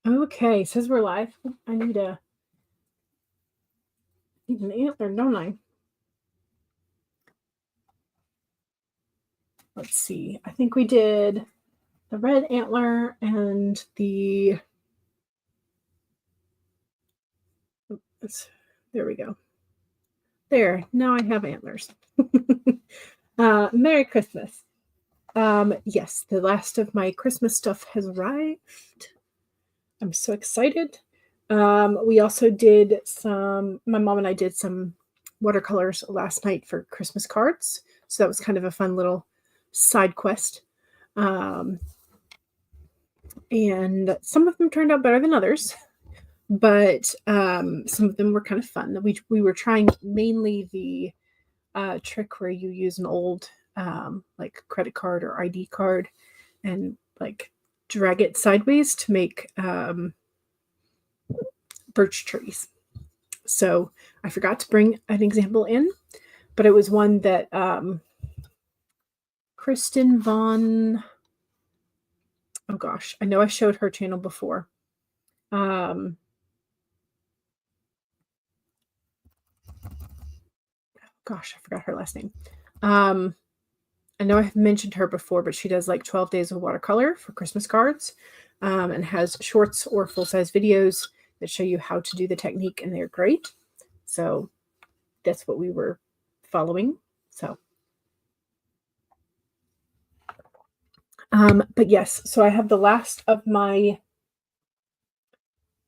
Okay, says we're live. I need an antler, don't I? Let's see. I think we did the red antler and the... There we go. There, now I have antlers. Merry Christmas. Yes, the last of my Christmas stuff has arrived. I'm so excited. We also did my mom and I did some watercolors last night for Christmas cards. So that was kind of a fun little side quest. And some of them turned out better than others, but some of them were kind of fun. We were trying mainly the trick where you use an old like credit card or ID card and like drag it sideways to make birch trees. So I forgot to bring an example in, but it was one that Kristen Von... Oh gosh, I know I showed her channel before. Gosh, I forgot her last name. I know I've mentioned her before, but she does like 12 days of watercolor for Christmas cards, and has shorts or full-size videos that show you how to do the technique, and they're great. So that's what we were following. So, but yes, so I have the last of my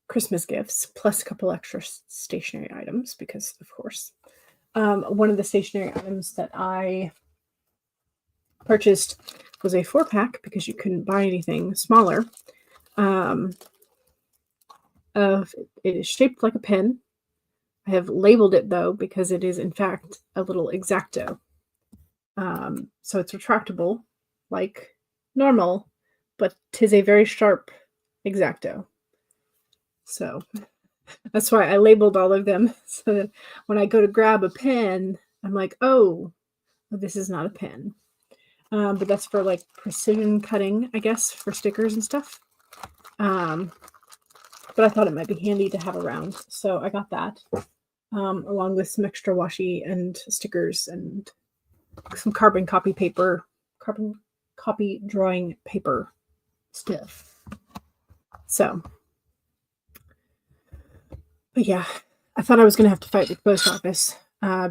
Christmas gifts plus a couple extra stationery items because, of course, one of the stationery items that I purchased was a 4-pack because you couldn't buy anything smaller. It is shaped like a pen. I have labeled it though because it is in fact a little X-Acto. So it's retractable like normal, but 'tis a very sharp X-Acto. So that's why I labeled all of them, so that when I go to grab a pen, I'm like, oh, this is not a pen. But that's for like precision cutting, I guess, for stickers and stuff. But I thought it might be handy to have around, so I got that, along with some extra washi and stickers and some carbon copy drawing paper stuff. So, but yeah, I thought I was going to have to fight with the post office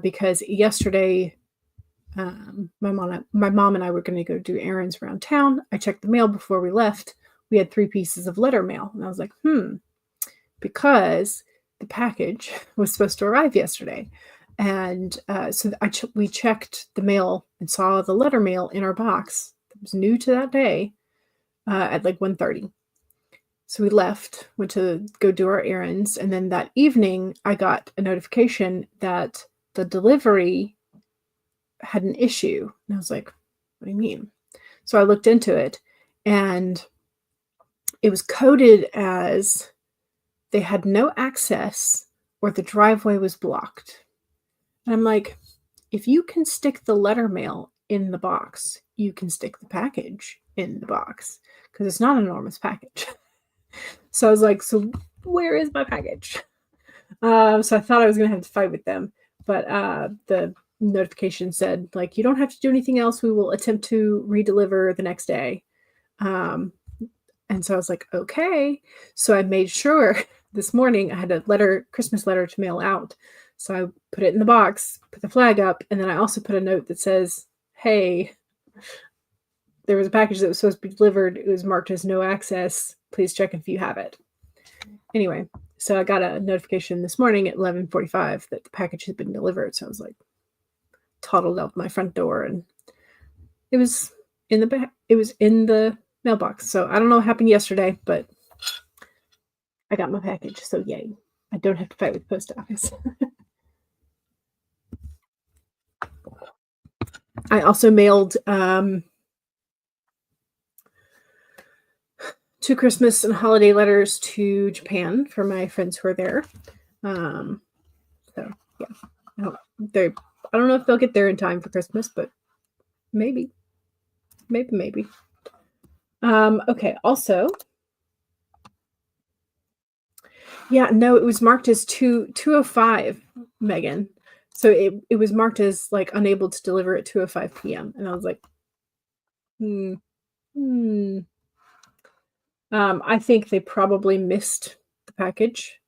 because yesterday my mom and I were going to go do errands around town. I checked the mail before we left. We had 3 pieces of letter mail, and I was like, because the package was supposed to arrive yesterday. And so we checked the mail and saw the letter mail in our box that was new to that day at like 1:30. So we left, went to go do our errands, and then that evening I got a notification that the delivery had an issue. And I was like, what do you mean? So I looked into it, and it was coded as they had no access or the driveway was blocked. And I'm like, if you can stick the letter mail in the box, you can stick the package in the box because it's not an enormous package. So I was like, so where is my package? So I thought I was going to have to fight with them, but the notification said, like, you don't have to do anything else. We will attempt to redeliver the next day. And so I was like, okay. So I made sure this morning I had a Christmas letter to mail out. So I put it in the box, put the flag up, and then I also put a note that says, hey, there was a package that was supposed to be delivered. It was marked as no access. Please check if you have it. Anyway, so I got a notification this morning at 11:45 that the package had been delivered. So I was like, toddled out my front door, and it was in the mailbox. So I don't know what happened yesterday, but I got my package. So yay. I don't have to fight with the post office. I also mailed 2 Christmas and holiday letters to Japan for my friends who are there. So yeah, I don't know if they'll get there in time for Christmas, but maybe. Okay. Also, Yeah, no, it was marked as 2:05, Megan. So it was marked as, like, unable to deliver at 2:05 PM, and I was like, "Hmm, hmm." I think they probably missed the package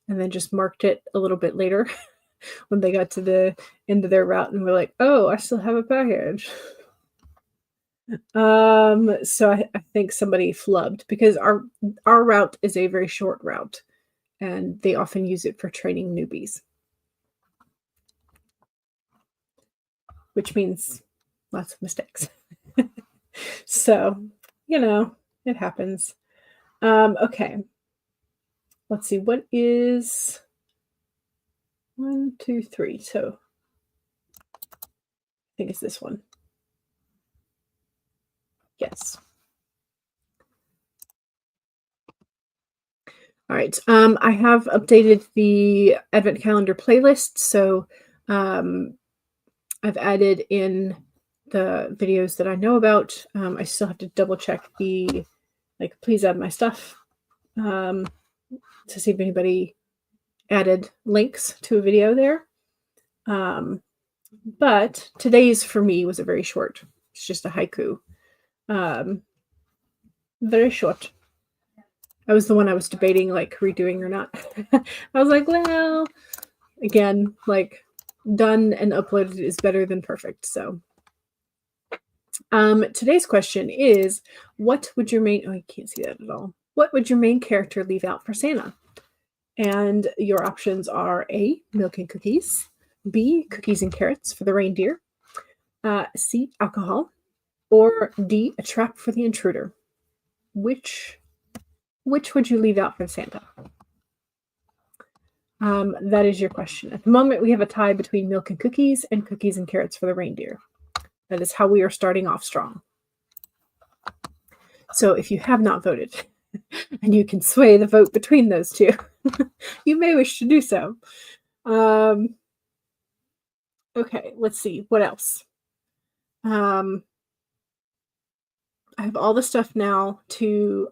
and then just marked it a little bit later when they got to the end of their route and were like, "Oh, I still have a package." So I think somebody flubbed because our route is a very short route, and they often use it for training newbies, which means lots of mistakes. So, it happens. Okay. Let's see. What is 1, 2, 3? So I think it's this one. Yes. All right. I have updated the Advent calendar playlist. So I've added in the videos that I know about. I still have to double check the, like, please add my stuff to see if anybody added links to a video there. But today's for me was a very short. It's just a haiku. Very short. I was the one I was debating, like, redoing or not. I was like, well, again, like, done and uploaded is better than perfect. So today's question is, what would your main, oh, you can't see that at all. What would your main character leave out for Santa? And your options are A, milk and cookies, B, cookies and carrots for the reindeer, C, alcohol, or D, a trap for the intruder. Which would you leave out for Santa? That is your question. At the moment, we have a tie between milk and cookies and carrots for the reindeer. That is how we are starting off strong. So if you have not voted, and you can sway the vote between those two, you may wish to do so. Okay, let's see. What else? I have all the stuff now to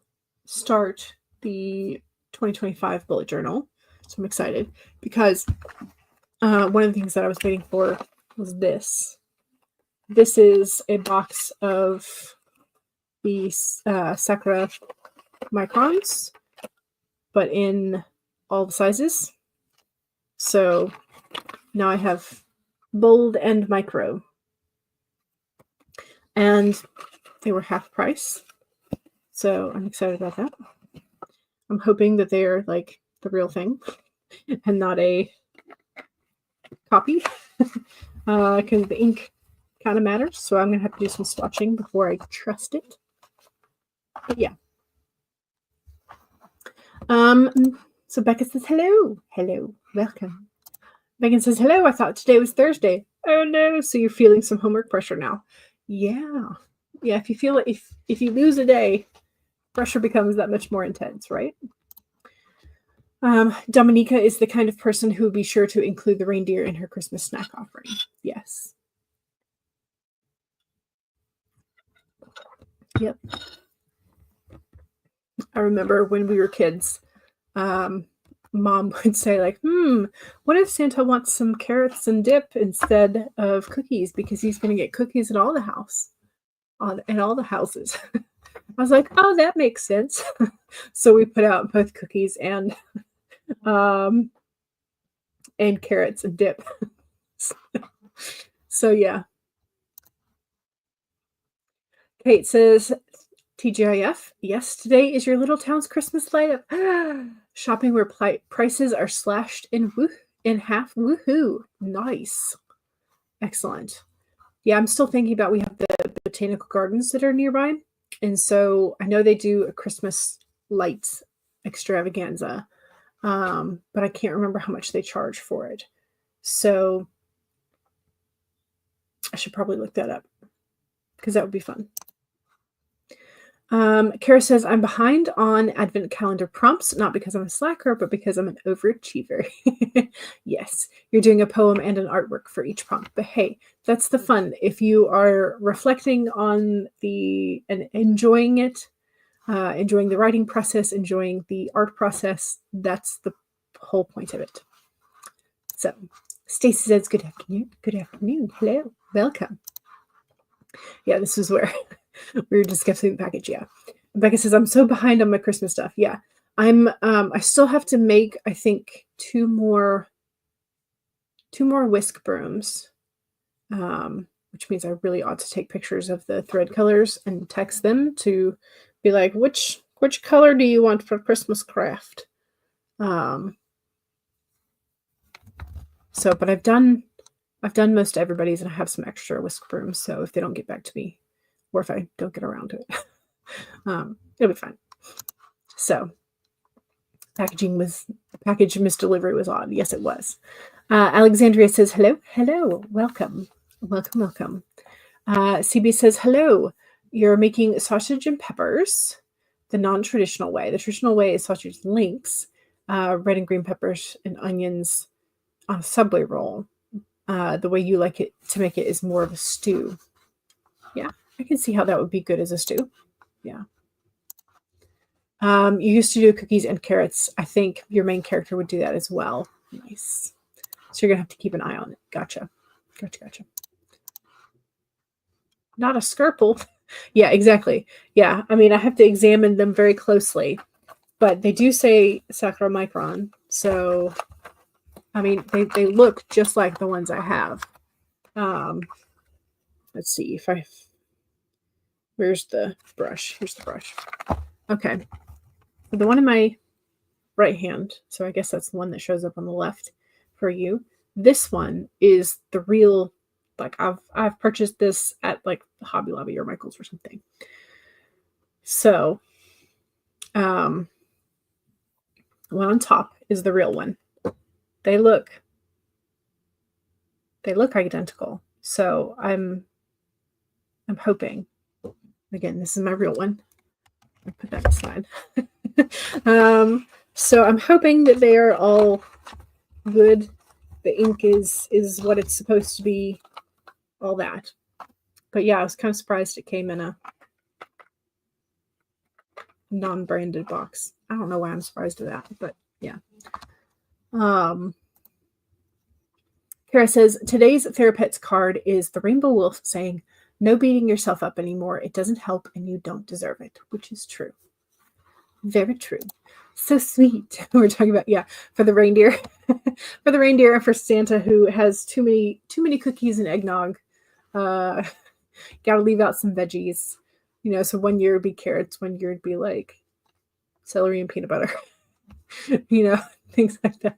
start the 2025 bullet journal. So I'm excited because one of the things that I was waiting for was this. This is a box of the Sakura microns, but in all the sizes. So now I have bold and micro. And they were half price. So I'm excited about that. I'm hoping that they are like the real thing and not a copy. Because the ink kind of matters. So I'm going to have to do some swatching before I trust it. But yeah. So Becca says, hello. Hello. Welcome. Megan says, hello. I thought today was Thursday. Oh no. So you're feeling some homework pressure now. Yeah. Yeah. If you feel it, if you lose a day, pressure becomes that much more intense, right? Dominica is the kind of person who would be sure to include the reindeer in her Christmas snack offering. Yes. Yep. I remember when we were kids, Mom would say, like, what if Santa wants some carrots and dip instead of cookies? Because he's going to get cookies at all the houses. I was like, oh, that makes sense. So we put out both cookies and carrots and dip. So yeah. Kate says, TGIF, yes, today is your little town's Christmas light up. Shopping where prices are slashed in half. Woohoo. Nice. Excellent. Yeah, I'm still thinking about, we have the botanical gardens that are nearby. And so I know they do a Christmas lights extravaganza, but I can't remember how much they charge for it. So I should probably look that up because that would be fun. Kara says, I'm behind on Advent calendar prompts, not because I'm a slacker, but because I'm an overachiever. Yes, you're doing a poem and an artwork for each prompt, but hey, that's the fun. If you are reflecting on and enjoying it, enjoying the writing process, enjoying the art process, that's whole point of it. So Stacy says, good afternoon. Good afternoon. Hello. Welcome. Yeah, this is where we were discussing the package. Yeah. Becca says, I'm so behind on my Christmas stuff. Yeah. I still have to make, I think, two more whisk brooms. Which means I really ought to take pictures of the thread colors and text them to be like, which color do you want for Christmas craft? But I've done most everybody's, and I have some extra whisk brooms. So if they don't get back to me, or if I don't get around to it, it'll be fine. So package misdelivery was odd. Yes, it was. Alexandria says, hello, welcome. CB says, hello, you're making sausage and peppers the non-traditional way. The traditional way is sausage links, red and green peppers and onions on a Subway roll. The way you like it to make it is more of a stew. Yeah, I can see how that would be good as a stew. Yeah. You used to do cookies and carrots. I think your main character would do that as well. Nice. So you're going to have to keep an eye on it. Gotcha. Not a skirple. Yeah, exactly. Yeah, I mean, I have to examine them very closely. But they do say Saccharomicron. So, I mean, they look just like the ones I have. Let's see if where's the brush? Here's the brush. Okay. The one in my right hand, so I guess that's the one that shows up on the left for you. This one is the real, like I've purchased this at like Hobby Lobby or Michael's or something. So, one on top is the real one. They look identical. So I'm hoping, again, this is my real one. I'll put that aside. So I'm hoping that they are all good. The ink is what it's supposed to be, all that. But yeah, I was kind of surprised it came in a non-branded box. I don't know why I'm surprised at that, but yeah. Kara says, today's Therapets card is the Rainbow Wolf saying, no beating yourself up anymore. It doesn't help and you don't deserve it, which is true. Very true. So sweet. We're talking about, yeah, for the reindeer. For the reindeer and for Santa who has too many cookies and eggnog. Gotta leave out some veggies. You know, so one year it'd be carrots, one year it'd be like celery and peanut butter. You know, things like that.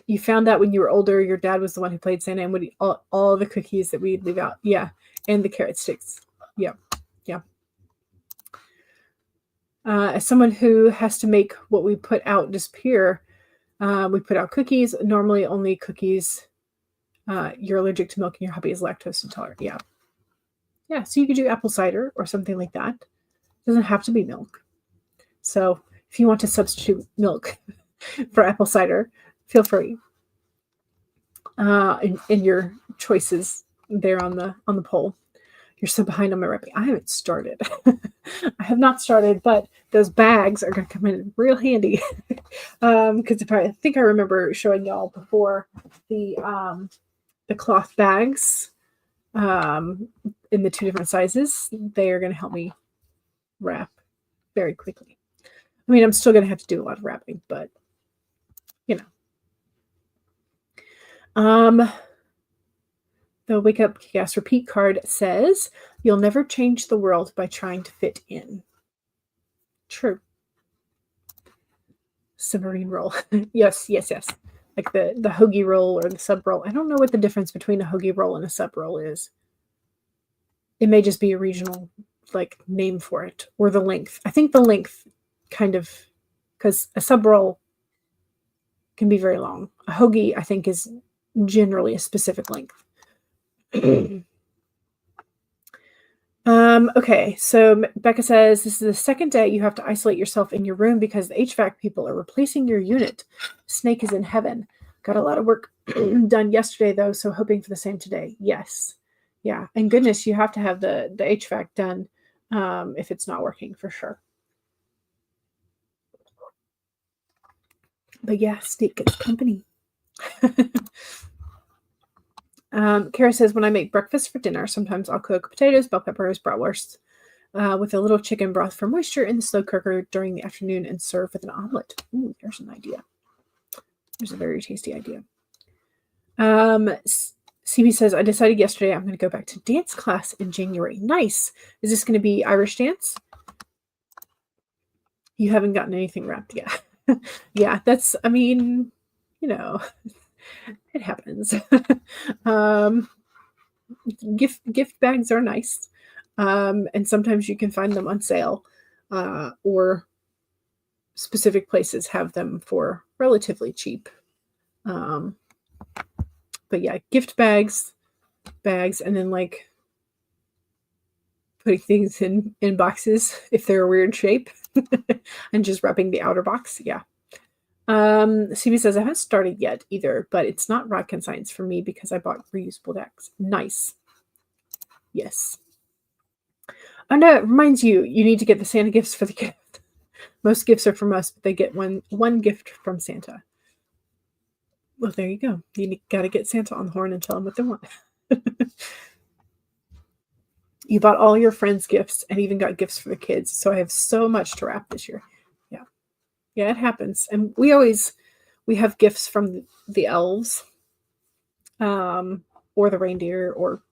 You found out when you were older, your dad was the one who played Santa and would eat all the cookies that we'd leave out. Yeah. And the carrot sticks. Yeah. As someone who has to make what we put out disappear, we put out cookies, normally only cookies. You're allergic to milk and your hubby is lactose intolerant. Yeah. Yeah. So you could do apple cider or something like that. It doesn't have to be milk. So if you want to substitute milk for apple cider, feel free. In your choices there on the poll. You're so behind on my wrapping. I haven't started. I have not started, but those bags are going to come in real handy. Because I think I remember showing y'all before the cloth bags in the two different sizes. They are going to help me wrap very quickly. I mean, I'm still going to have to do a lot of wrapping, but you know. The Wake Up Kick-Ass Repeat card says, you'll never change the world by trying to fit in. True. Submarine roll. Yes. Like the hoagie roll or the sub roll. I don't know what the difference between a hoagie roll and a sub roll is. It may just be a regional like name for it, or the length. I think the length kind of, because a sub roll can be very long. A hoagie, I think, is generally a specific length. Okay, so Becca says, this is the second day you have to isolate yourself in your room because the HVAC people are replacing your unit. Snake is in heaven. Got a lot of work done yesterday, though, so hoping for the same today. Yes. Yeah, and goodness, you have to have the HVAC done if it's not working, for sure. But yeah, steak gets company. Kara says, when I make breakfast for dinner, sometimes I'll cook potatoes, bell peppers, bratwurst, with a little chicken broth for moisture in the slow cooker during the afternoon and serve with an omelet. Ooh, there's an idea. There's a very tasty idea. CB says, I decided yesterday I'm going to go back to dance class in January. Nice. Is this going to be Irish dance? You haven't gotten anything wrapped yet. Yeah, that's, I mean, you know, it happens. Gift bags are nice. And sometimes you can find them on sale, or specific places have them for relatively cheap. But yeah, gift bags, and then like putting things in boxes if they're a weird shape and just wrapping the outer box. Yeah. CB says, I haven't started yet either, but it's not rocket science for me because I bought reusable decks. Nice. Yes. Oh no, it reminds you, you need to get the Santa gifts for the gift. Most gifts are from us, but they get one gift from Santa. Well, there you go. You got to get Santa on the horn and tell them what they want. You bought all your friends' gifts and even got gifts for the kids. So I have so much to wrap this year. Yeah. Yeah, it happens. And we have gifts from the elves, or the reindeer, or,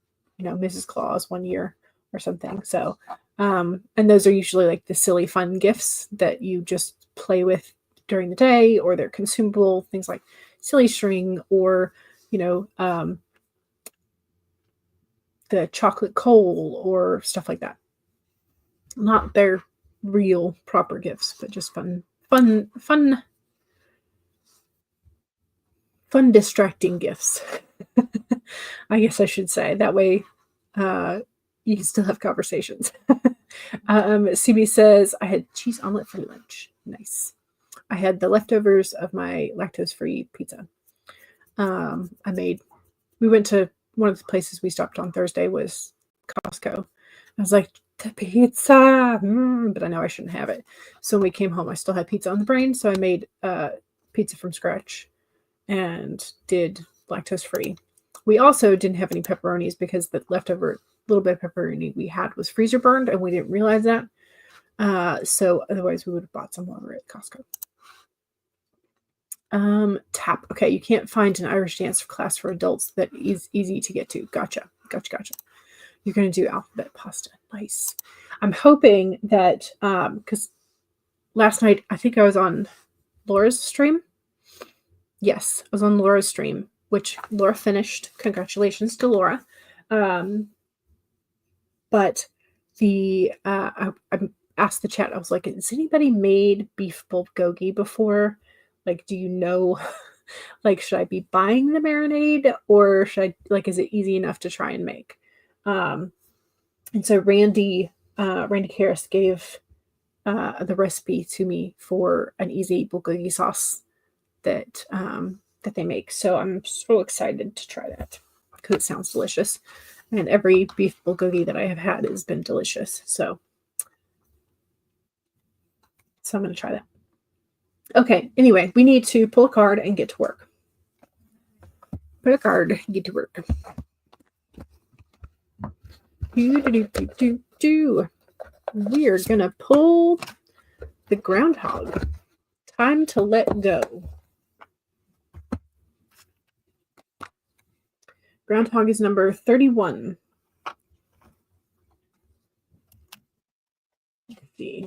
Mrs. Claus one year or something. So, and those are usually like the silly fun gifts that you just play with during the day, or they're consumable, things like silly string, or, the chocolate coal or stuff like that. Not their real proper gifts, but just fun distracting gifts. I guess I should say. That way you can still have conversations. CB says, I had cheese omelet for lunch. Nice. I had the leftovers of my lactose-free pizza. We went to one of the places we stopped on Thursday was Costco. I was like, the pizza, but I know I shouldn't have it. So when we came home, I still had pizza on the brain. So I made pizza from scratch and did lactose-free. We also didn't have any pepperonis because the leftover little bit of pepperoni we had was freezer burned, and we didn't realize that. So otherwise we would have bought some over at Costco. Tap. Okay, you can't find an Irish dance class for adults that is easy to get to. Gotcha. You're going to do alphabet pasta. Nice. I'm hoping that, because last night, I think I was on Laura's stream. Yes, I was on Laura's stream, which Laura finished. Congratulations to Laura. But I asked the chat, I was like, has anybody made beef bulgogi before? Like, do you know, like, should I be buying the marinade, or should I, like, is it easy enough to try and make? And so Randy Harris gave the recipe to me for an easy bulgogi sauce that they make. So I'm so excited to try that because it sounds delicious. And every beef bulgogi that I have had has been delicious. So I'm going to try that. Okay, anyway, we need to pull a card and get to work. Pull a card, get to work. We are going to pull the groundhog. Time to let go. Groundhog is number 31. Let's see.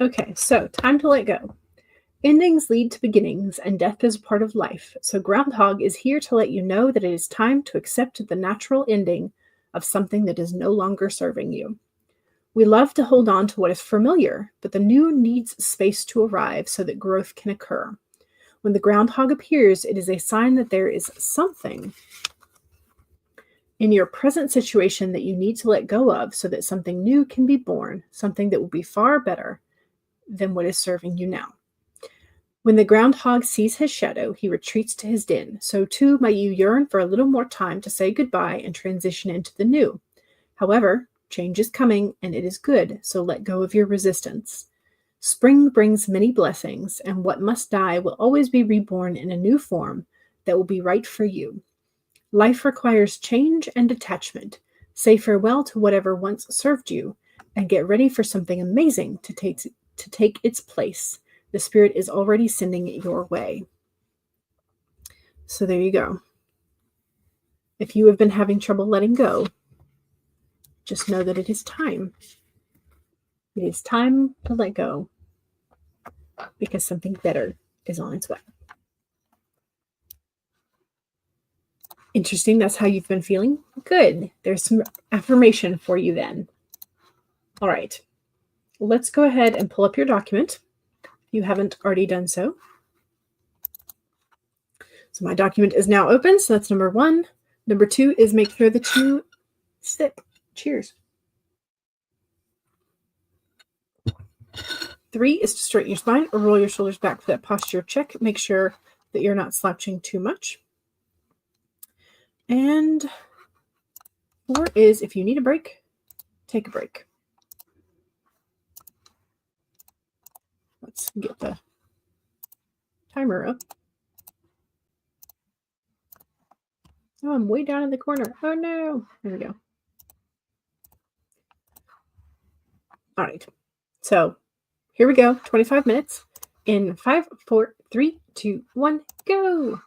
Okay, so time to let go. Endings lead to beginnings, and death is a part of life. So Groundhog is here to let you know that it is time to accept the natural ending of something that is no longer serving you. We love to hold on to what is familiar, but the new needs space to arrive so that growth can occur. When the groundhog appears, it is a sign that there is something in your present situation that you need to let go of so that something new can be born, something that will be far better than what is serving you now. When the groundhog sees his shadow, he retreats to his den. So too might you yearn for a little more time to say goodbye and transition into the new. However, Change is coming, and it is good, so let go of your resistance. Spring brings many blessings, and what must die will always be reborn in a new form that will be right for you. Life requires change and detachment. Say farewell to whatever once served you, and get ready for something amazing to take its place. The Spirit is already sending it your way. So there you go. If you have been having trouble letting go, just know that it is time. It is time to let go, because something better is on its way. Interesting. That's how you've been feeling? Good. There's some affirmation for you then. All right. Let's go ahead and pull up your document if you haven't already done so. So my document is now open. So that's number 1. Number 2 is make sure that you sip. Cheers. 3 is to straighten your spine or roll your shoulders back for that posture check. Make sure that you're not slouching too much. And 4 is if you need a break, take a break. Let's get the timer up. Oh, I'm way down in the corner. Oh no. There we go. All right. So here we go. 25 minutes in 5, 4, 3, 2, 1, go.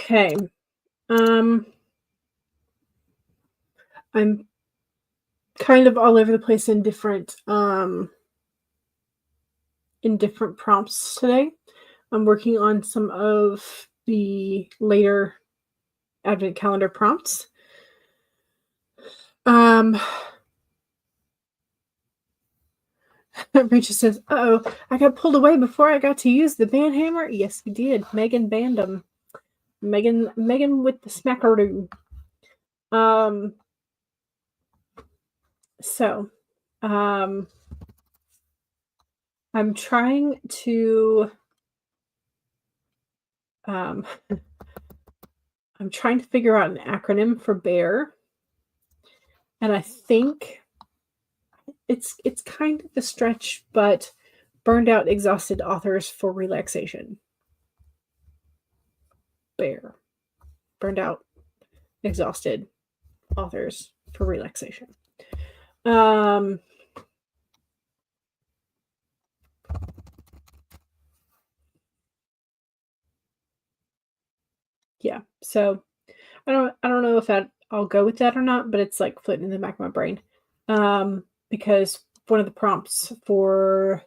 Okay. I'm kind of all over the place in different prompts today. I'm working on some of the later advent calendar prompts. Rachel says, "Uh-oh, I got pulled away before I got to use the band hammer." Yes, you did. Megan banned him. Megan with the smackaroo. So, I'm trying to I'm trying to figure out an acronym for bear, and I think it's kind of a stretch, but burned out, exhausted authors for relaxation. Bear. Burned out, exhausted authors for relaxation. Yeah, so I don't know if I'll go with that or not, but it's like floating in the back of my brain. Because one of the prompts for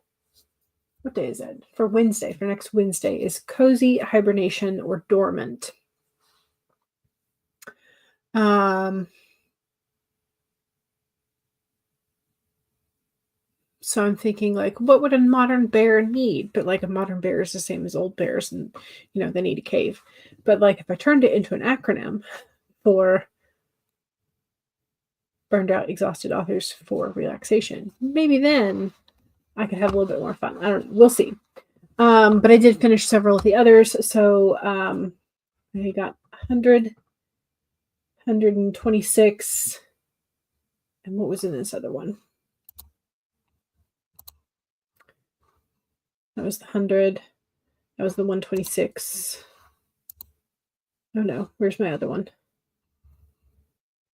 what day is it? For Wednesday, for next Wednesday, is cozy, hibernation, or dormant. So I'm thinking, like, what would a modern bear need? But like, a modern bear is the same as old bears, and they need a cave. But like, if I turned it into an acronym for burned out, exhausted authors for relaxation, maybe then I could have a little bit more fun. I don't know. We'll see. But I did finish several of the others. So I got 100, 126. And what was in this other one? That was the 100. That was the 126. Oh no, where's my other one?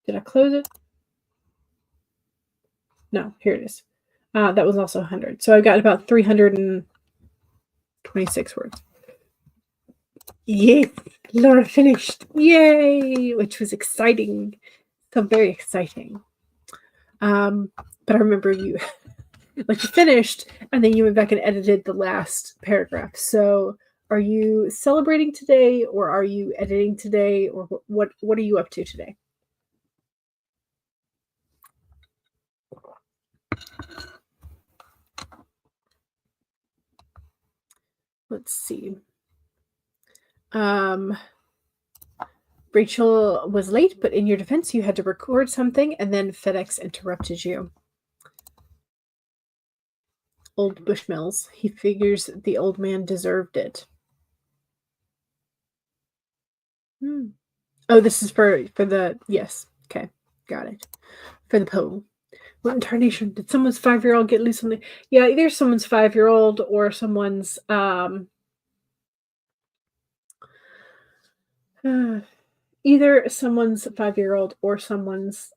Did I close it? No, here it is. That was also 100. So I got about 326 words. Yes, Laura finished. Yay! Which was exciting. So very exciting. But I remember you like you finished and then you went back and edited the last paragraph. So are you celebrating today, or are you editing today, or what are you up to today? Let's see. Rachel was late, but in your defense, you had to record something and then FedEx interrupted you. Old Bushmills. He figures the old man deserved it. Oh, this is for the, yes. Okay, got it. For the poll. What in tarnation? Did someone's 5-year-old get loose on the... Yeah, either someone's 5-year-old or someone's, either someone's 5-year-old or someone's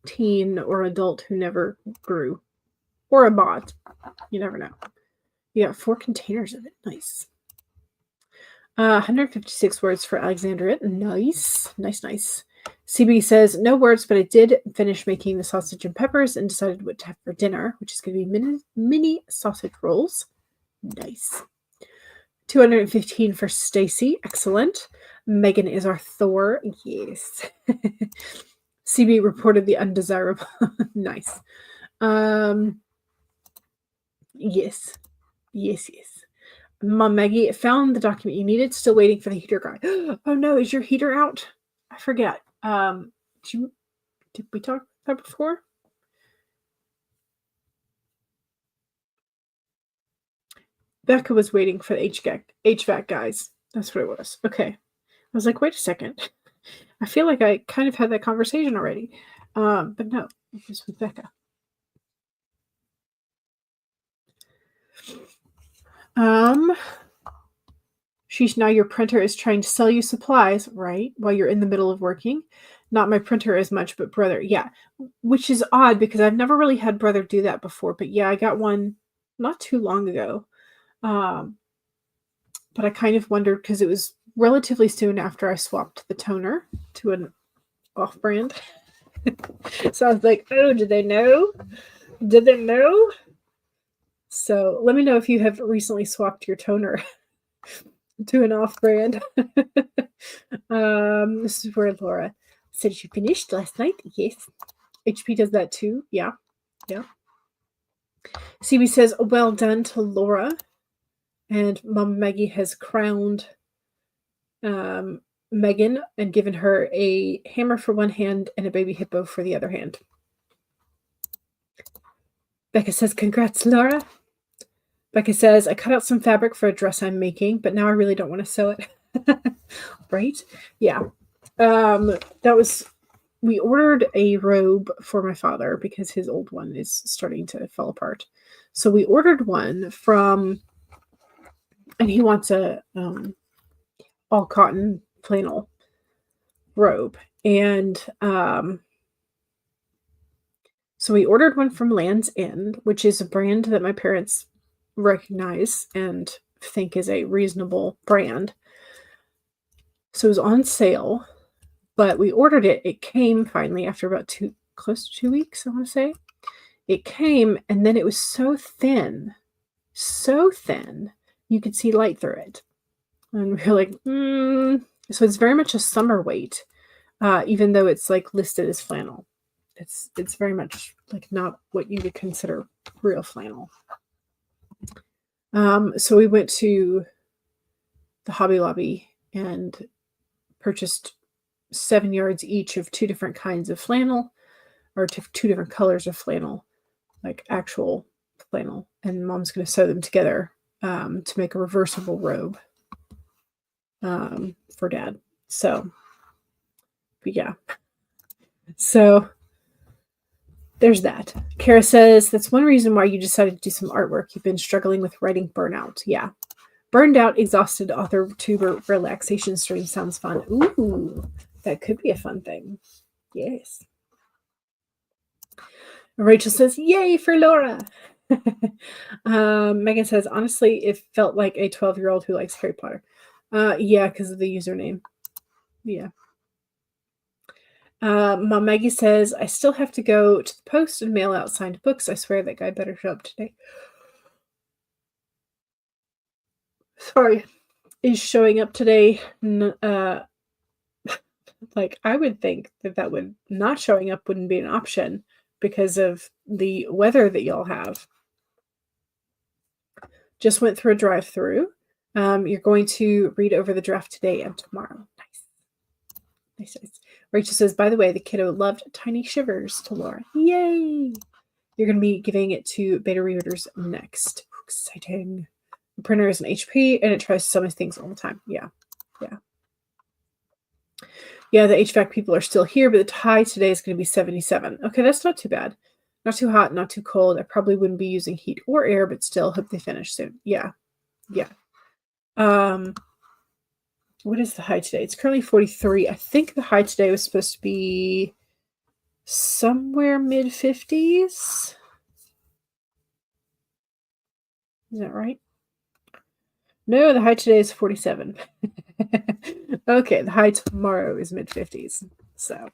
teen or adult who never grew. Or a bot. You never know. You got 4 containers of it. Nice. 156 words for Alexandria. Nice. Nice. CB says, no words, but I did finish making the sausage and peppers and decided what to have for dinner, which is going to be mini sausage rolls. Nice. 215 for Stacy. Excellent. Megan is our Thor. Yes. CB reported the undesirable. Nice. Yes. Mom Maggie found the document you needed. Still waiting for the heater guy. Oh no, is your heater out? I forget. Did we talk about that before? Becca was waiting for the HVAC guys. That's what it was. Okay. I was like, wait a second. I feel like I kind of had that conversation already. But no, it was with Becca. Sheesh, now your printer is trying to sell you supplies, right? While you're in the middle of working. Not my printer as much, but Brother. Yeah. Which is odd because I've never really had Brother do that before. But yeah, I got one not too long ago. But I kind of wondered because it was relatively soon after I swapped the toner to an off-brand. So I was like, oh, did they know? Did they know? So let me know if you have recently swapped your toner to an off-brand. This is where Laura said she finished last night. Yes. HP does that too. Yeah. Yeah. CB says, well done to Laura. And Mom Maggie has crowned Megan and given her a hammer for one hand and a baby hippo for the other hand. Becca says, congrats, Laura. Becca says, I cut out some fabric for a dress I'm making, but now I really don't want to sew it. Right? Yeah. We ordered a robe for my father because his old one is starting to fall apart. So we ordered one from, and he wants a all cotton flannel robe. And so we ordered one from Land's End, which is a brand that my parents recognize and think is a reasonable brand. So it was on sale, but we ordered it. It came finally after about close to 2 weeks, I want to say. It came, and then it was so thin, you could see light through it. And we were like, So it's very much a summer weight, even though it's like listed as flannel. It's very much like not what you would consider real flannel. So we went to the Hobby Lobby and purchased 7 yards each of 2 different kinds of flannel, or 2 different colors of flannel, like actual flannel. And Mom's going to sew them together to make a reversible robe for Dad. So, but yeah. So there's that. Kara says, that's one reason why you decided to do some artwork. You've been struggling with writing burnout. Yeah. Burned out, exhausted author tuber relaxation stream sounds fun. Ooh, that could be a fun thing. Yes. Rachel says, yay for Laura. Megan says, honestly, it felt like a 12-year-old who likes Harry Potter. Yeah, because of the username. Yeah. Mom Maggie says, I still have to go to the post and mail out signed books. I swear that guy better show up today. Sorry. Is showing up today. Like, I would think that would not showing up wouldn't be an option because of the weather that y'all have. Just went through a drive-through. You're going to read over the draft today and tomorrow. Nice. Rachel says, by the way, the kiddo loved Tiny Shivers to Laura. Yay! You're going to be giving it to beta readers next. Exciting. The printer is an HP and it tries to summon things all the time. Yeah. Yeah, the HVAC people are still here, but the high today is going to be 77. Okay, that's not too bad. Not too hot, not too cold. I probably wouldn't be using heat or air, but still hope they finish soon. Yeah. What is the high today? It's currently 43. I think the high today was supposed to be somewhere mid-50s. Is that right? No, the high today is 47. Okay, the high tomorrow is mid-50s. So,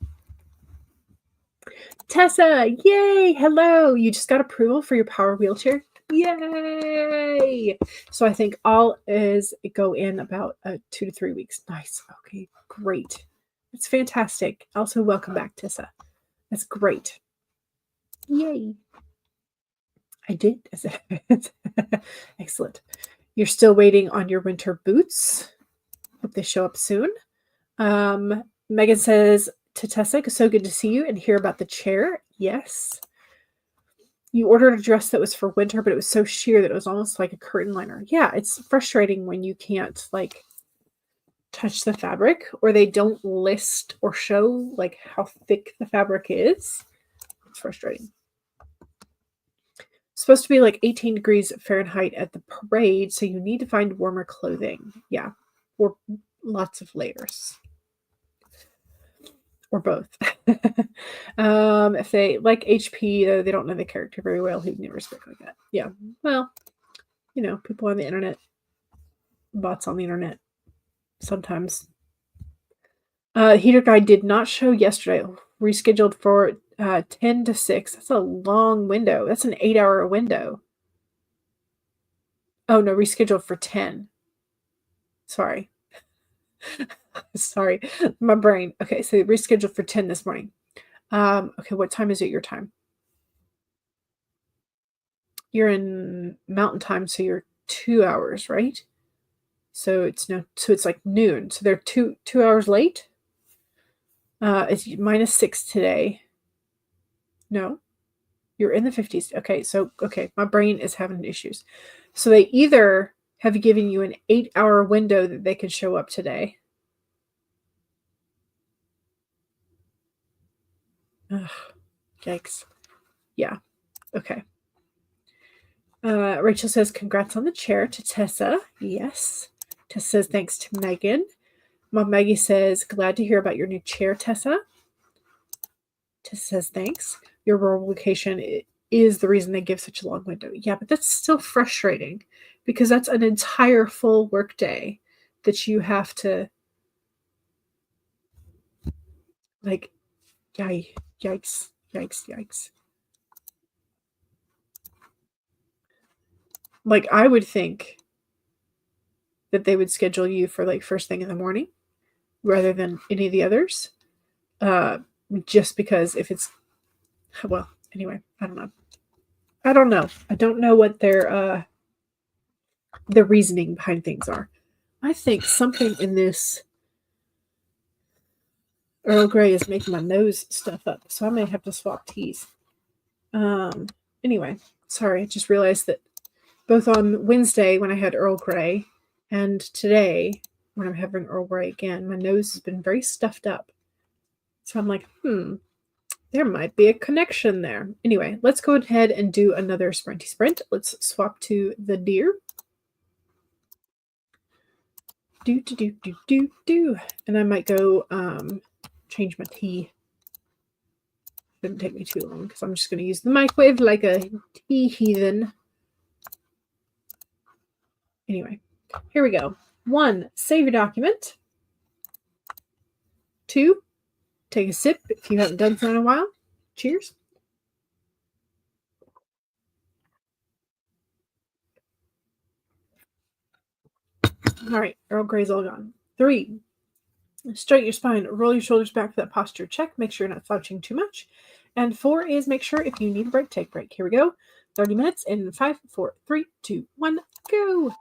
Tessa, yay! Hello! You just got approval for your power wheelchair? Yay! So I think all is go in about 2 to 3 weeks. Nice. Okay, great. It's fantastic. Also, welcome back, Tessa. That's great. Yay! I did. Excellent. You're still waiting on your winter boots. Hope they show up soon. Megan says to Tessa, so good to see you and hear about the chair. Yes. You ordered a dress that was for winter, but it was so sheer that it was almost like a curtain liner. Yeah, it's frustrating when you can't like touch the fabric, or they don't list or show like how thick the fabric is. It's frustrating. It's supposed to be like 18 degrees Fahrenheit at the parade, so you need to find warmer clothing. Yeah, or lots of layers. Or both. If they like HP, though, they don't know the character very well. Who'd never speak like that. Yeah. Well, people on the internet, bots on the internet. sometimes. Heater guy did not show yesterday. Rescheduled for 10 to 6. That's a long window. That's an 8-hour window. Oh, no, rescheduled for 10. Sorry. Sorry, my brain. Okay, so rescheduled for 10 this morning. Okay, what time is it your time? You're in Mountain Time, so you're 2 hours, right? So it's like noon. So they're 2 hours late? It's -6 today. No, you're in the 50s. Okay, my brain is having issues. So they either have given you an 8-hour window that they could show up today. Ugh, yikes. Yeah. Okay. Rachel says, congrats on the chair to Tessa. Yes. Tessa says, thanks to Megan. Mom Maggie says, glad to hear about your new chair, Tessa. Tessa says, thanks. Your rural location is the reason they give such a long window. Yeah, but that's still frustrating because that's an entire full workday that you have to, like, yikes. Like, I would think that they would schedule you for, like, first thing in the morning rather than any of the others. Just because if it's, well, anyway, I don't know. I don't know what their the reasoning behind things are. I think something in this Earl Grey is making my nose stuff up, so I may have to swap teas. Anyway, sorry, I just realized that both on Wednesday when I had Earl Grey and today when I'm having Earl Grey again, my nose has been very stuffed up. So I'm like, there might be a connection there. Anyway, let's go ahead and do another sprinty sprint. Let's swap to the deer. Do. And I might go change my tea. Shouldn't take me too long because I'm just going to use the microwave like a tea heathen. Anyway, here we go. 1, save your document. 2, take a sip if you haven't done so in a while. Cheers. All right, Earl Grey's all gone. 3, straighten your spine, roll your shoulders back for that posture check. Make sure you're not slouching too much. And 4 is make sure if you need a break, take a break. Here we go. 30 minutes in 5, 4, 3, 2, 1, go.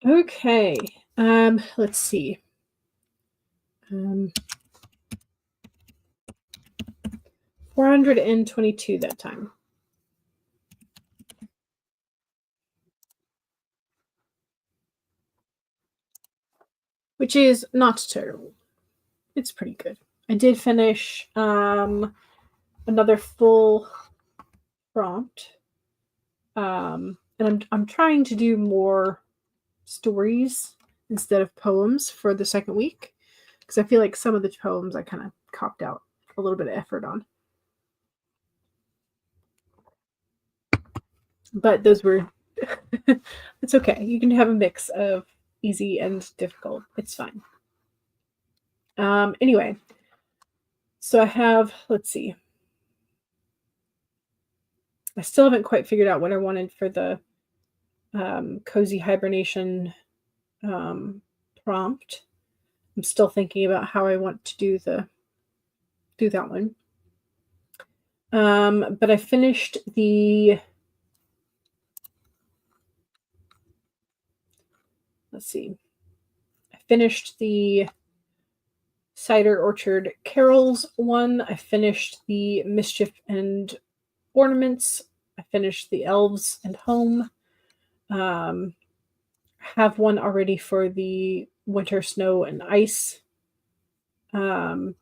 Okay. Let's see. 422 that time. Which is not terrible. It's pretty good. I did finish another full prompt. And I'm trying to do more stories instead of poems for the second week, because I feel like some of the poems I kind of copped out a little bit of effort on. But those were it's okay. You can have a mix of easy and difficult. It's fine. Anyway, so I have, let's see. I still haven't quite figured out what I wanted for the cozy hibernation prompt. I'm still thinking about how I want to do that one. But I finished let's see. I finished the Cider Orchard Carols one. I finished the Mischief and Ornaments. I finished the Elves and Home. Have one already for the Winter, Snow, and Ice. So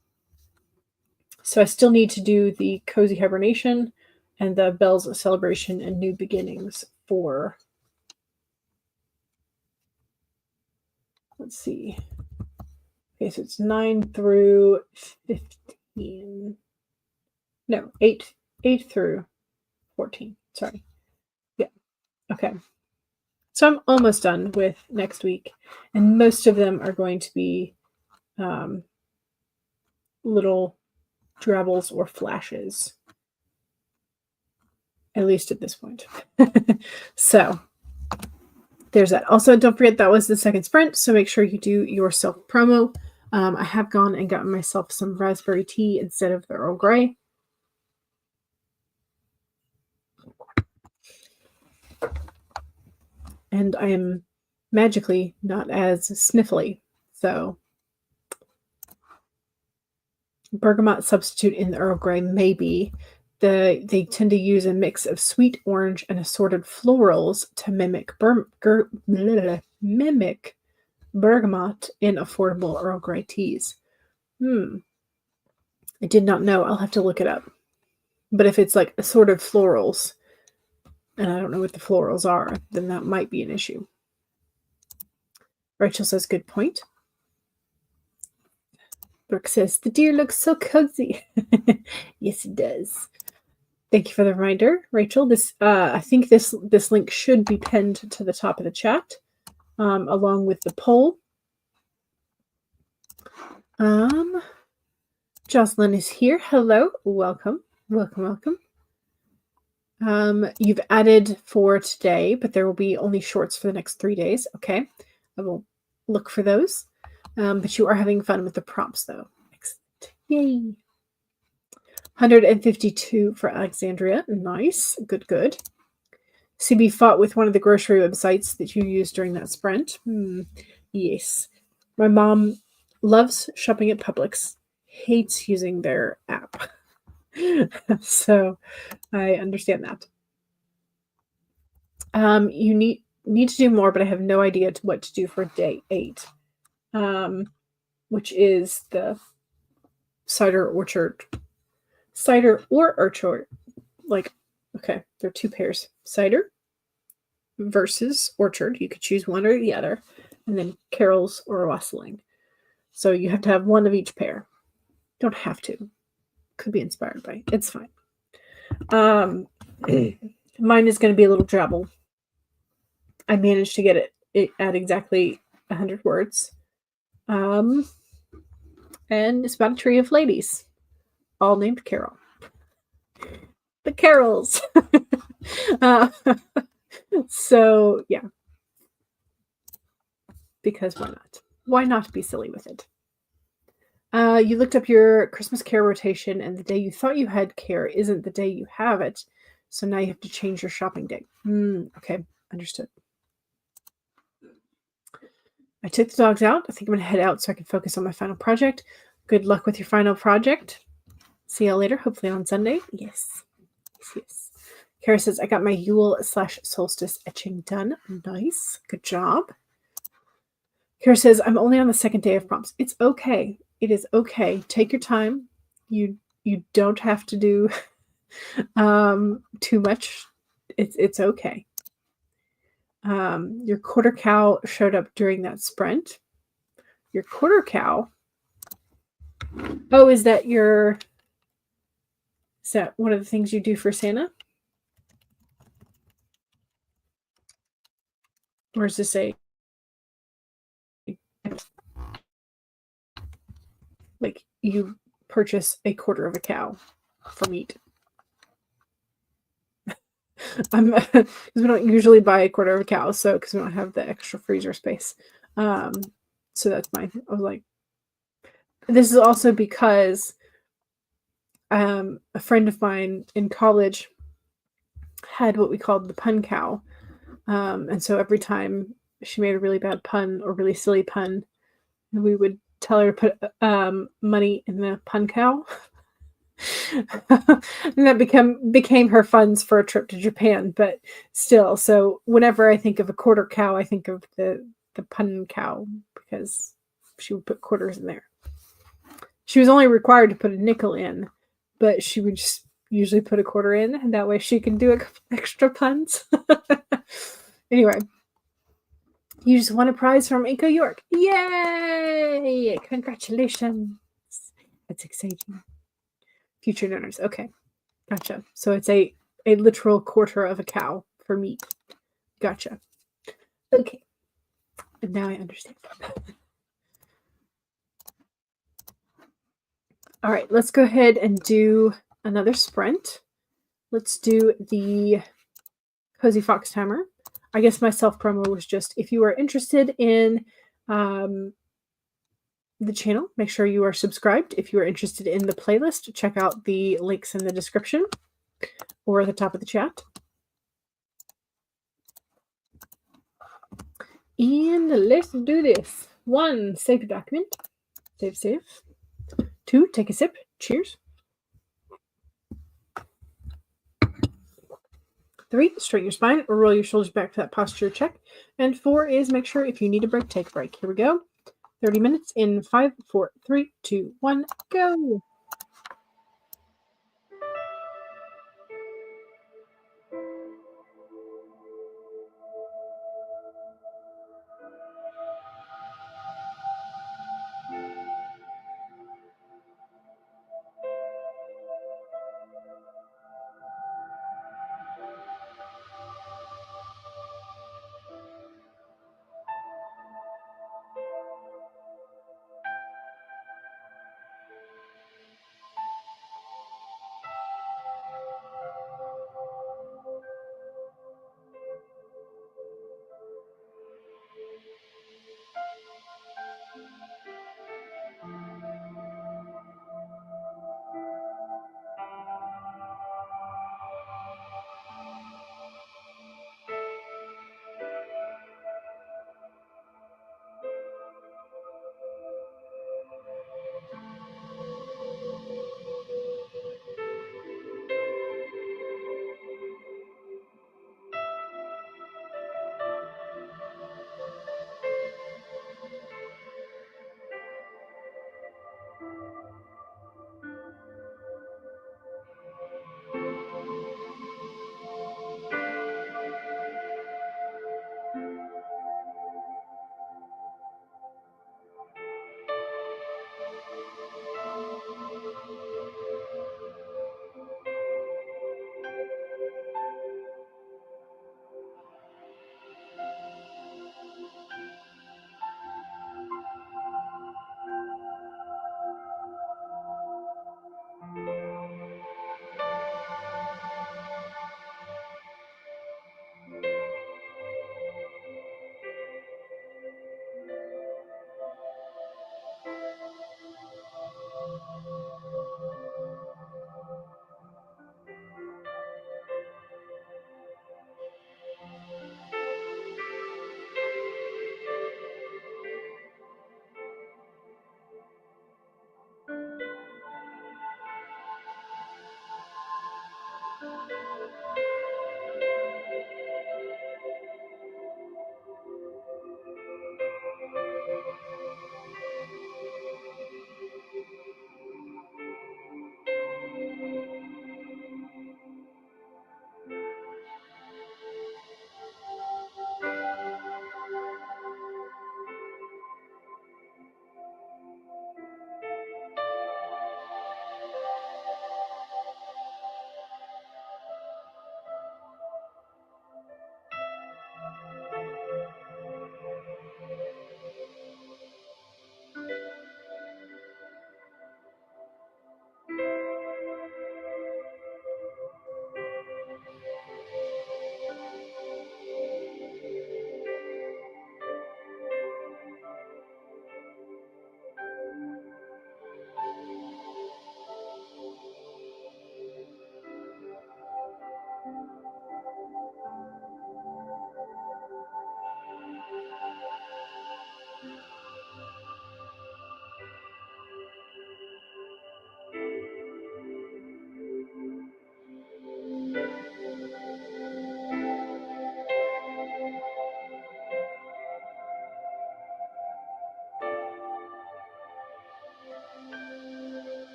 I still need to do the Cozy Hibernation and the Bells Celebration and New Beginnings for, let's see. Okay, so it's 9 through 15. No, 8 through 14. Sorry. Yeah. Okay. So I'm almost done with next week, and most of them are going to be little drabbles or flashes, at least at this point. So there's that. Also, don't forget that was the second sprint, so make sure you do your self-promo. I have gone and gotten myself some raspberry tea instead of the Earl Grey. And I am magically not as sniffly, so bergamot substitute in the Earl Grey, maybe. They tend to use a mix of sweet orange and assorted florals to mimic bergamot in affordable Earl Grey teas. I did not know. I'll have to look it up. But if it's like assorted florals, and I don't know what the florals are, then that might be an issue. Rachel says, good point. Brooke says, the deer looks so cozy. Yes, it does. Thank you for the reminder, Rachel. I think this link should be pinned to the top of the chat, along with the poll. Jocelyn is here. Hello. Welcome. Welcome. You've added for today, but there will be only shorts for the next 3 days. Okay. I will look for those. But you are having fun with the prompts, though. Excellent. Yay. 152 for Alexandria. Nice. Good. CB fought with one of the grocery websites that you used during that sprint. Yes. My mom loves shopping at Publix, hates using their app. So I understand that. You need to do more, but I have no idea what to do for day 8, which is the cider or orchard. Like, okay, there are 2 pairs. Cider versus orchard. You could choose one or the other. And then carols or wassailing. So you have to have one of each pair. Don't have to. Could be inspired by. It's fine. Mine is going to be a little drabble. I managed to get it at exactly 100 words. And it's about a trio of ladies, all named Carol. The Carols. uh, so, yeah. Because why not? Why not be silly with it? You looked up your Christmas care rotation, and the day you thought you had care isn't the day you have it. So now you have to change your shopping day. Okay, understood. I took the dogs out. I think I'm going to head out so I can focus on my final project. Good luck with your final project. See you later, hopefully on Sunday. Yes. Yes. Kara says, I got my Yule/solstice etching done. Nice. Good job. Kara says, I'm only on the second day of prompts. It's okay. It is okay. Take your time. You don't have to do too much. It's okay. Your quarter cow showed up during that sprint. Your quarter cow. Oh, is that one of the things you do for Santa? Or is this like you purchase a quarter of a cow for meat? Because we don't usually buy a quarter of a cow, so because we don't have the extra freezer space. So that's mine. I was like, this is also because a friend of mine in college had what we called the pun cow. And so every time she made a really bad pun or really silly pun, we would tell her to put money in the pun cow. And that became her funds for a trip to Japan. But still, so whenever I think of a quarter cow, I think of the pun cow because she would put quarters in there. She was only required to put a nickel in, but she would just usually put a quarter in, and that way she can do extra puns. Anyway, you just won a prize from Inco York. Yay! Congratulations. That's exciting. Future donors. Okay. Gotcha. So it's a literal quarter of a cow for meat. Gotcha. Okay. And now I understand. All right, let's go ahead and do another sprint. Let's do the Cozy Fox Timer. I guess my self-promo was just, if you are interested in the channel, make sure you are subscribed. If you are interested in the playlist, check out the links in the description or at the top of the chat. And let's do this. 1, save the document. Save. 2, take a sip. Cheers. 3, straighten your spine or roll your shoulders back for that posture check. And 4 is make sure if you need a break, take a break. Here we go. 30 minutes in 5, 4, 3, 2, 1, go.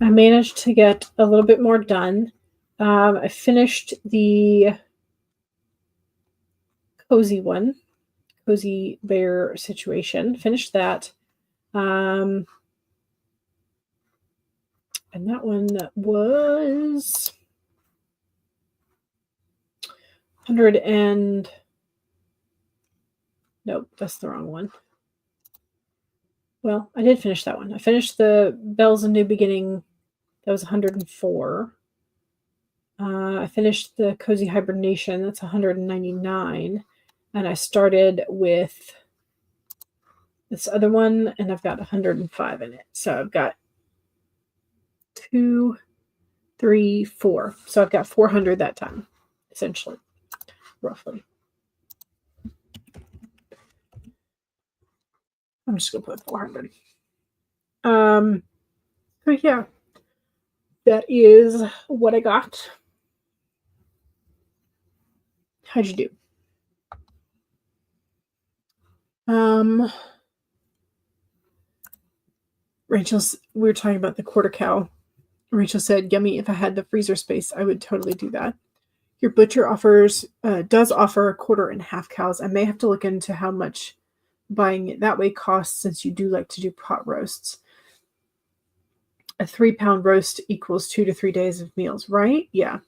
I managed to get a little bit more done. I finished the cozy one, cozy bear situation. Finished that. Um, and that one was 100 and nope, that's the wrong one. Well, I did finish that one. I finished the Bells of New Beginning. That was 104. I finished the Cozy Hibernation. That's 199. And I started with this other one, and I've got 105 in it. So I've got 2, 3, 4. So I've got 400 that time, essentially, roughly. I'm just going to put 400. So yeah, that is what I got. How'd you do? Rachel's, we were talking about the quarter cow. Rachel said, yummy, if I had the freezer space, I would totally do that. Your butcher does offer quarter and half cows. I may have to look into how much buying it that way costs, since you do like to do pot roasts. A 3-pound roast equals 2 to 3 days of meals, right? Yeah.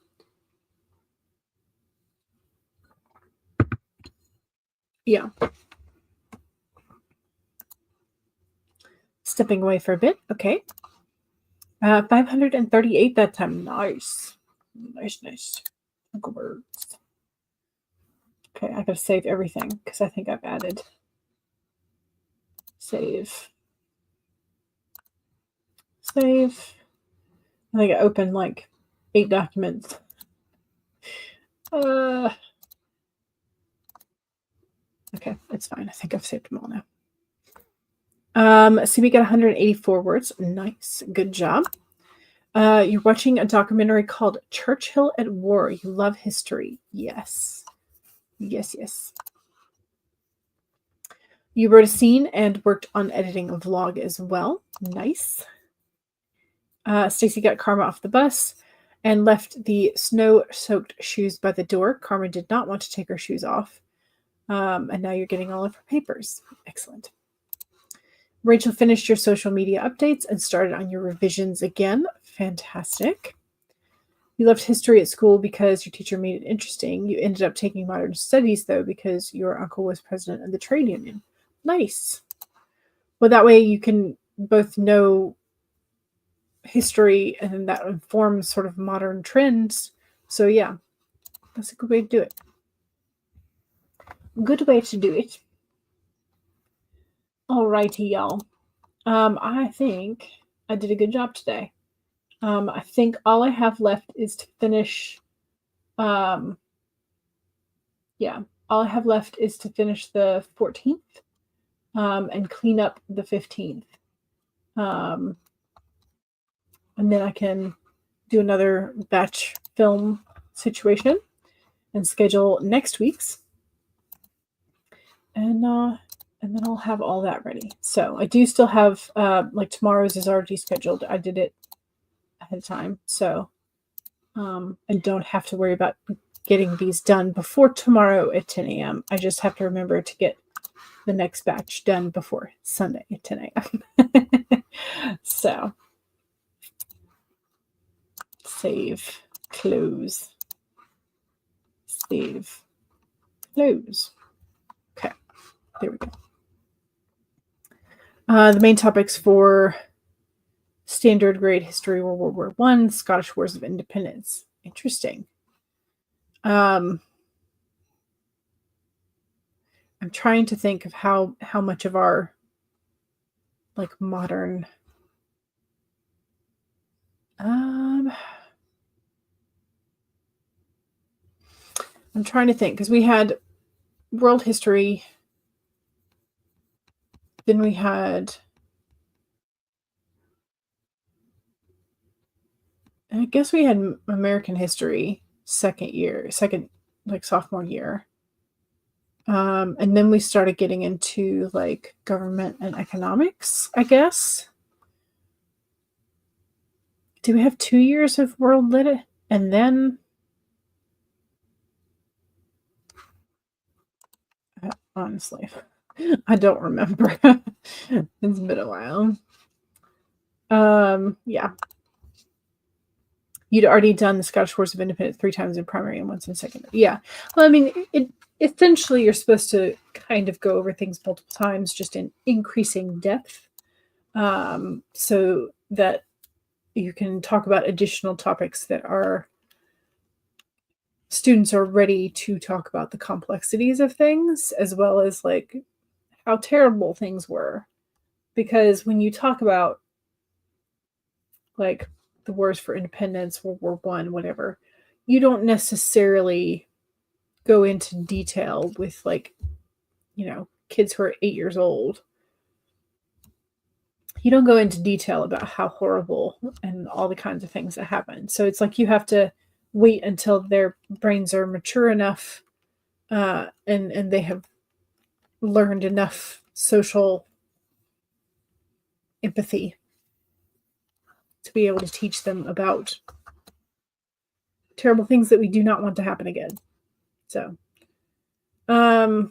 Yeah. Stepping away for a bit. Okay. 538 that time. Nice. Nice. Uncle birds. Okay, I gotta save everything because I think I've added. Save. I think I opened like 8 documents. Okay, it's fine. I think I've saved them all now. So we got 184 words. Nice. Good job. You're watching a documentary called Churchill at War. You love history. Yes. Yes, yes. You wrote a scene and worked on editing a vlog as well. Nice. Stacy got Karma off the bus and left the snow-soaked shoes by the door. Karma did not want to take her shoes off. And now you're getting all of her papers. Excellent. Rachel finished your social media updates and started on your revisions again. Fantastic. You loved history at school because your teacher made it interesting. You ended up taking modern studies, though, because your uncle was president of the trade union. Nice. Well, that way you can both know history and that informs sort of modern trends. So, yeah, that's a good way to do it. Good way to do it. Alrighty, y'all. I think I did a good job today. I think all I have left is to finish. All I have left is to finish the 14th and clean up the 15th. And then I can do another batch film situation and schedule next week's. And then I'll have all that ready. So I do still have, like tomorrow's is already scheduled. I did it ahead of time. So I don't have to worry about getting these done before tomorrow at 10 a.m. I just have to remember to get the next batch done before Sunday at 10 a.m. So save, close, save, close. Okay, there we go. The main topics for standard grade history were World War I, Scottish Wars of Independence. Interesting. I'm trying to think of how much of our like modern I'm trying to think because we had world history, then we had I guess we had American history second like sophomore year. And then we started getting into like government and economics, I guess. Do we have 2 years of world lit? And then honestly, I don't remember. It's been a while. Yeah. You'd already done the Scottish Wars of Independence 3 times in primary and once in secondary. Yeah. Well, I mean, it essentially you're supposed to kind of go over things multiple times, just in increasing depth, so that you can talk about additional topics that are students are ready to talk about the complexities of things as well as like how terrible things were. Because when you talk about like the wars for independence, World War I, whatever, you don't necessarily go into detail with like, kids who are 8 years old. You don't go into detail about how horrible and all the kinds of things that happen. So it's like you have to wait until their brains are mature enough and they have learned enough social empathy to be able to teach them about terrible things that we do not want to happen again. So, I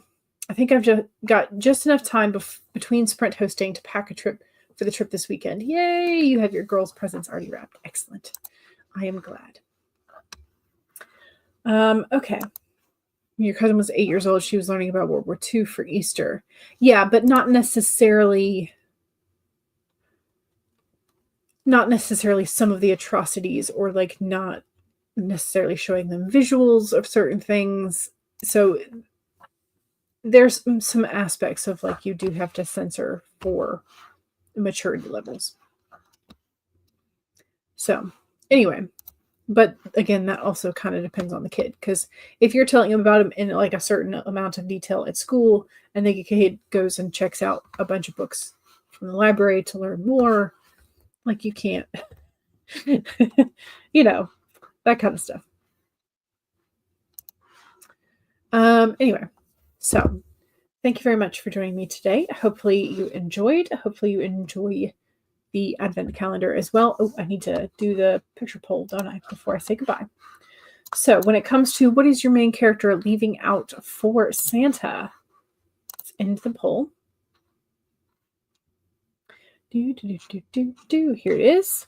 think I've got just enough time between sprint hosting to pack a trip for the trip this weekend. Yay! You have your girls' presents already wrapped. Excellent. I am glad. Okay. Your cousin was 8 years old. She was learning about World War II for Easter. Yeah, but not necessarily some of the atrocities or like not necessarily showing them visuals of certain things. So there's some aspects of like you do have to censor for maturity levels. So anyway, but again, that also kind of depends on the kid, because if you're telling them about them in like a certain amount of detail at school and the kid goes and checks out a bunch of books from the library to learn more. Like, you can't, you know, that kind of stuff. Anyway, so thank you very much for joining me today. Hopefully you enjoyed. Hopefully you enjoy the Advent calendar as well. Oh, I need to do the picture poll, don't I, before I say goodbye. So when it comes to what is your main character leaving out for Santa, let's end the poll. Here it is.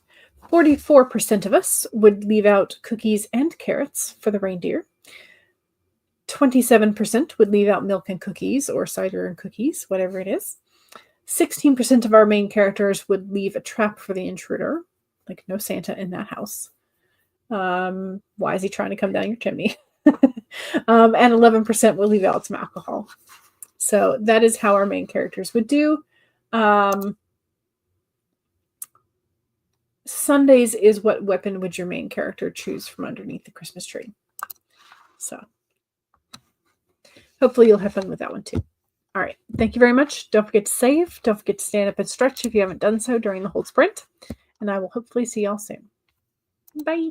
44% of us would leave out cookies and carrots for the reindeer. 27% would leave out milk and cookies, or cider and cookies, whatever it is. 16% of our main characters would leave a trap for the intruder, like no Santa in that house. Why is he trying to come down your chimney? And 11% will leave out some alcohol. So that is how our main characters would do. Sundays is what weapon would your main character choose from underneath the Christmas tree? So hopefully you'll have fun with that one too. All right. Thank you very much. Don't forget to save. Don't forget to stand up and stretch if you haven't done so during the whole sprint. And I will hopefully see y'all soon. Bye.